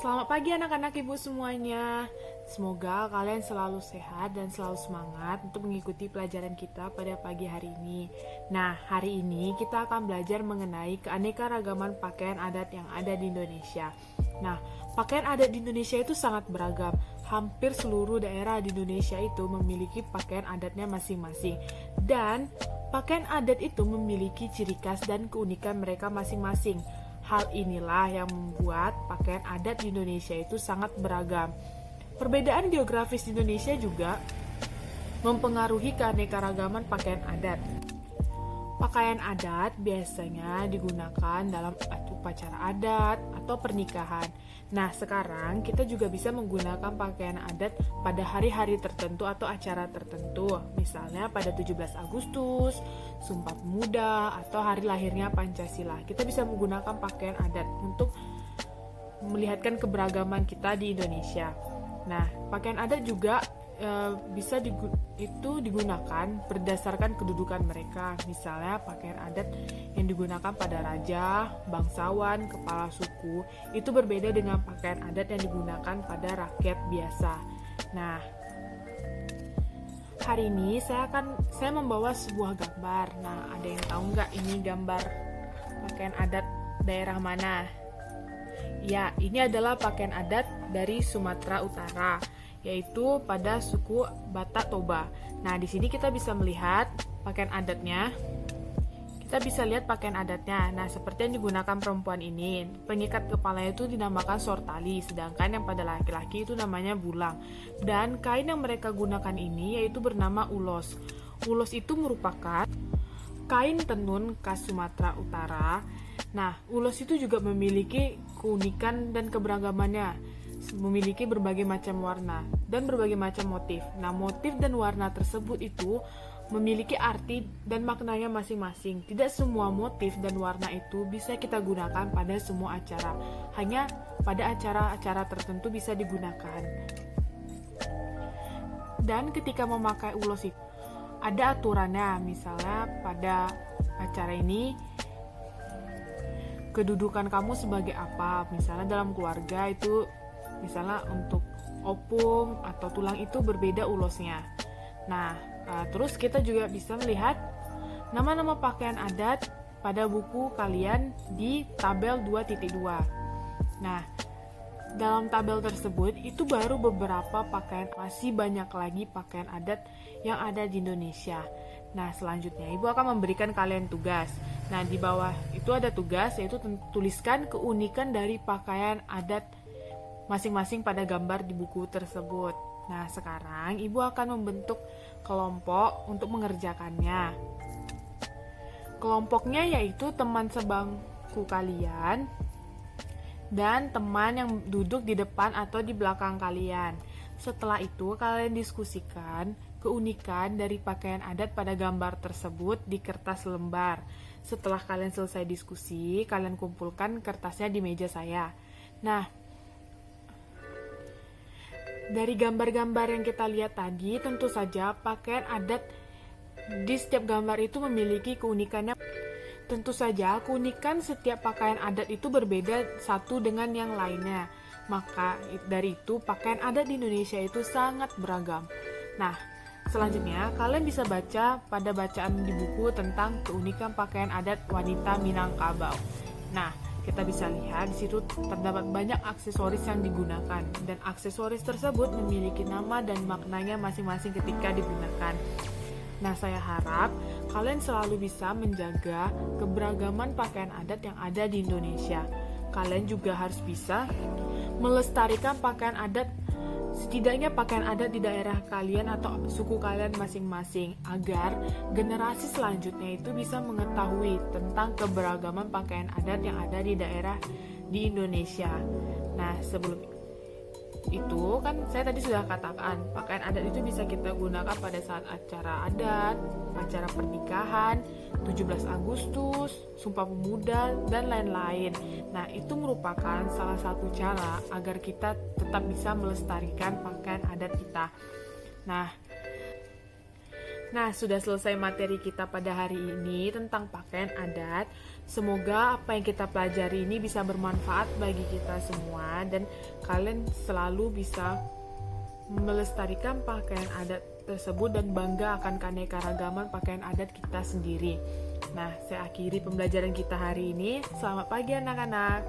Selamat pagi anak-anak ibu semuanya. Semoga kalian selalu sehat dan selalu semangat untuk mengikuti pelajaran kita pada pagi hari ini. Nah, hari ini kita akan belajar mengenai keanekaragaman pakaian adat yang ada di Indonesia. Nah, pakaian adat di Indonesia itu sangat beragam. Hampir seluruh daerah di Indonesia itu memiliki pakaian adatnya masing-masing. Dan pakaian adat itu memiliki ciri khas dan keunikan mereka masing-masing. Hal inilah yang membuat pakaian adat di Indonesia itu sangat beragam. Perbedaan geografis di Indonesia juga mempengaruhi keanekaragaman pakaian adat. Pakaian adat biasanya digunakan dalam upacara adat atau pernikahan. Nah, sekarang kita juga bisa menggunakan pakaian adat pada hari-hari tertentu atau acara tertentu. Misalnya pada 17 Agustus, Sumpah Pemuda, atau hari lahirnya Pancasila. Kita bisa menggunakan pakaian adat untuk melihatkan keberagaman kita di Indonesia. Nah, pakaian adat juga bisa digunakan berdasarkan kedudukan mereka. Misalnya pakaian adat yang digunakan pada raja, bangsawan, kepala suku itu berbeda dengan pakaian adat yang digunakan pada rakyat biasa. Nah, hari ini saya membawa sebuah gambar. Nah, ada yang tahu nggak ini gambar pakaian adat daerah mana? Ya, ini adalah pakaian adat dari Sumatera Utara, yaitu pada suku Batak Toba. Nah, di sini kita bisa melihat pakaian adatnya. Kita bisa lihat pakaian adatnya. Nah, seperti yang digunakan perempuan ini, pengikat kepalanya itu dinamakan sortali, sedangkan yang pada laki-laki itu namanya bulang. Dan kain yang mereka gunakan ini yaitu bernama ulos. Ulos itu merupakan kain tenun khas Sumatera Utara. Nah, ulos itu juga memiliki keunikan dan keberagamannya. Memiliki berbagai macam warna dan berbagai macam motif. Nah, motif dan warna tersebut itu memiliki arti dan maknanya masing-masing. Tidak semua motif dan warna itu bisa kita gunakan pada semua acara. Hanya pada acara-acara tertentu bisa digunakan. Dan ketika memakai ulos itu ada aturannya. Misalnya pada acara ini kedudukan kamu sebagai apa? Misalnya dalam keluarga itu, misalnya untuk opung atau tulang itu berbeda ulosnya. Nah, terus kita juga bisa melihat nama-nama pakaian adat pada buku kalian di tabel 2.2. Nah, dalam tabel tersebut itu baru beberapa pakaian, masih banyak lagi pakaian adat yang ada di Indonesia. Nah, selanjutnya Ibu akan memberikan kalian tugas. Nah, di bawah itu ada tugas, yaitu tuliskan keunikan dari pakaian adat masing-masing pada gambar di buku tersebut. Nah, sekarang Ibu akan membentuk kelompok untuk mengerjakannya. Kelompoknya yaitu teman sebangku kalian dan teman yang duduk di depan atau di belakang kalian. Setelah itu, kalian diskusikan keunikan dari pakaian adat pada gambar tersebut di kertas lembar. Setelah kalian selesai diskusi, kalian kumpulkan kertasnya di meja saya. Nah, dari gambar-gambar yang kita lihat tadi, tentu saja pakaian adat di setiap gambar itu memiliki keunikannya. Tentu saja keunikan setiap pakaian adat itu berbeda satu dengan yang lainnya. Maka dari itu pakaian adat di Indonesia itu sangat beragam. Nah, selanjutnya kalian bisa baca pada bacaan di buku tentang keunikan pakaian adat wanita Minangkabau. Nah, kita bisa lihat di situ terdapat banyak aksesoris yang digunakan, dan aksesoris tersebut memiliki nama dan maknanya masing-masing ketika digunakan. Nah, saya harap kalian selalu bisa menjaga keberagaman pakaian adat yang ada di Indonesia. Kalian juga harus bisa melestarikan pakaian adat, setidaknya pakaian adat di daerah kalian atau suku kalian masing-masing, agar generasi selanjutnya itu bisa mengetahui tentang keberagaman pakaian adat yang ada di daerah di Indonesia. Nah, sebelum itu kan saya tadi sudah katakan, pakaian adat itu bisa kita gunakan pada saat acara adat, acara pernikahan, 17 Agustus, Sumpah Pemuda, dan lain-lain. Nah, itu merupakan salah satu cara agar kita tetap bisa melestarikan pakaian adat kita. Nah, Nah, sudah selesai materi kita pada hari ini tentang pakaian adat. Semoga apa yang kita pelajari ini bisa bermanfaat bagi kita semua dan kalian selalu bisa melestarikan pakaian adat tersebut dan bangga akan keanekaragaman pakaian adat kita sendiri. Nah, saya akhiri pembelajaran kita hari ini. Selamat pagi anak-anak.